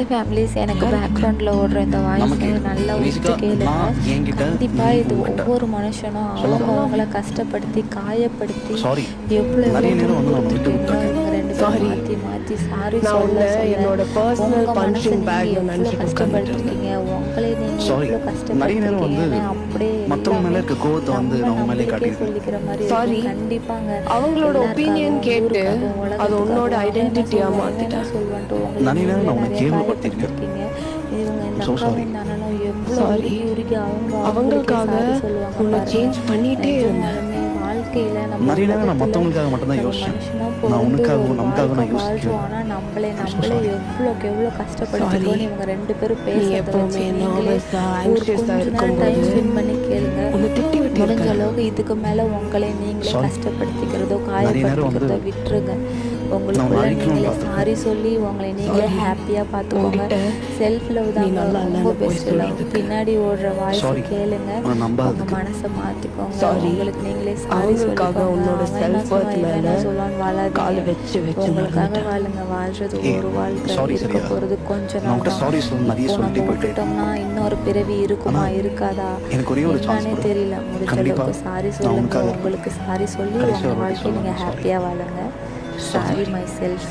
Hi families, எனக்கு யார் பேக்ரவுண்டில் ஓடுற இந்த வாய்ஸ் நமக்கு நல்லா உத்து பேசிக்காக கேளுங்க. நான் என்கிட்ட கண்டிப்பாக நீ இது உங்ககிட்ட ஒவ்வொரு மனுஷனும் சொல்லலாம். அவங்கள கஷ்டப்படுத்தி காயப்படுத்தி சாரி, எவ்வளோ நிறைய நேரம் வந்து நான் விட்டு துன்புறுத்திருக்கீங்களோ விட்டுருக்கேன். இவங்க ரெண்டு பேரும் Sorry. மாற்றி மாற்றி சாரி நான் சொல்ல உன்னை சொல்ல என்னோட பர்சனல் உங்கள் மனசை பஞ்சிங் நீங்கள் பேக்ல எவ்வளோ நினச்சிட்டு உட்காந்துட்டு இருந்தேன். கஷ்டப்படுத்திருக்கீங்க, உங்களே நீங்கள் சாரி, எவ்வளோ நிறைய நேரம் வந்து கஷ்டப்படுத்திருக்கீங்கன்னு அப்படியே மற்றவங்க மேலே இருக்க கோவத்தை வந்து நான் உங்க மேலே நம்மளுக்கே காட்டியிருக்கேன். சொல்லிக்கிற மாதிரி Sorry. இருக்கும். கண்டிப்பாங்க அவங்களோட எல்லாருக்காகவும், ஒப்பீனியன் கேட்டு ஊருக்காகவும், அது உன்னோட உலகத்துக்காகவும் ஐடென்டிட்டியா அவன் என்ன மாத்திட்டேன். சொல்லுவான்ட்டு உங்களை நிறைய நேரம் நான் உன்னை நிறைய கேவலப்படுத்தியிருக்கேன். காயப்படுத்திருக்கீங்க. இவங்க இந்த So sorry. அக்காவும் தானனும் எவ்வளோ Sorry. உருகி உருகி அவங்களுக்காக sorry சொல்லுவாங்க உன்னை பாருங்க. சேஞ்ச் பண்ணிட்டே இருந்தேன். நிஜமாலுமே வாழ்க்கையில நம்ம நிறைய நேரம் நான் உலகத்துல மற்றவங்களுக்காக மட்டும்தான் நம்ம யோசிச்சேன். மனுஷனா நான் பிறந்து உனக்காகவும் ஒரு நமக்காகவும் நான் வாழ்க்கை யோசிக்கிறேன். வாழ்றோம். ஆனா நம்மளே So sorry. எவ்வளோக்கு எவ்வளோ கஷ்டப்படுத்திருக்கோம்னு இவங்க ரெண்டு பேரும் நீ பேசுறத எப்பவுமே வச்சு நீங்களே நர்வஸா ஒரு ஆங்ஷியஸா கொஞ்ச நேரம் இருக்கும்போது டைம் ஸ்பெண்ட் பண்ணி கேளுங்க. உன்னை திட்டி முடிஞ்ச விட்டு அளவுக்கு இதுக்கு மேலே உங்களை நீங்களே Sorry. கஷ்டப்படுத்திக்கிறதோ நிறைய நேரம் வந்து காயப்படுத்திக்கிறதோ விட்டுருங்க. நான் உங்களுக்குள்ள அழிக்கணும்னு நீங்களே பார்த்துருக்கேன். சாரி சொல்லி உங்களை நீங்களே Sorry. ஹாப்பியாக பார்த்துக்கோங்க. உன்கிட்ட செல்ஃப் லவ் நீ தாங்க நல்லா ரொம்ப இல்லைன்னு போய் பெஸ்ட் லவ். சொல்றதுக்கு. பின்னாடி ஓடுற வாய்ஸ் Sorry. கேளுங்க. உன்னை உங்க நம்பாததுக்கு. மனசை மாற்றிக்கோங்க. Sorry. உங்களுக்கு நீங்களே சாரி அவங்களுக்காக சொல்லிக்கோங்க. உன்னோட அவன் என்ன self-worth சொல்லுவான், இவன் என்ன மேல சொல்லுவான்னு காலை வாழாதீங்க. வச்சு உங்களுக்காக மறந்துட்டேன். வாழுங்க. வாழ்றது ஏய், ஒரு வாழ்க்கை, sorry இருக்க சரியா? போகிறது கொஞ்ச நான் நாள் உன்கிட்ட தான். sorry சொல்ல நிறைய இப்போ சொல்லிட்டு நம்ம போயிட்டேன். விட்டுட்டோம்னா இன்னொரு பிறவி இருக்குமா ஆனா, இருக்காதா எனக்கு ஒரே ஒரு chance என்னன்னே கொடு. தெரியல. முடிஞ்ச கண்டிப்பா அளவுக்கு சாரி நான் சொல்லுங்க. உனக்காக உங்களுக்கு சாரி சொல்லி கடைசி உங்கள் ஒரு வாட்டி வாழ்க்கையை நீங்கள் சொல்லணும். Sorry. ஹாப்பியாக வாழுங்க. So sorry sorry. My self.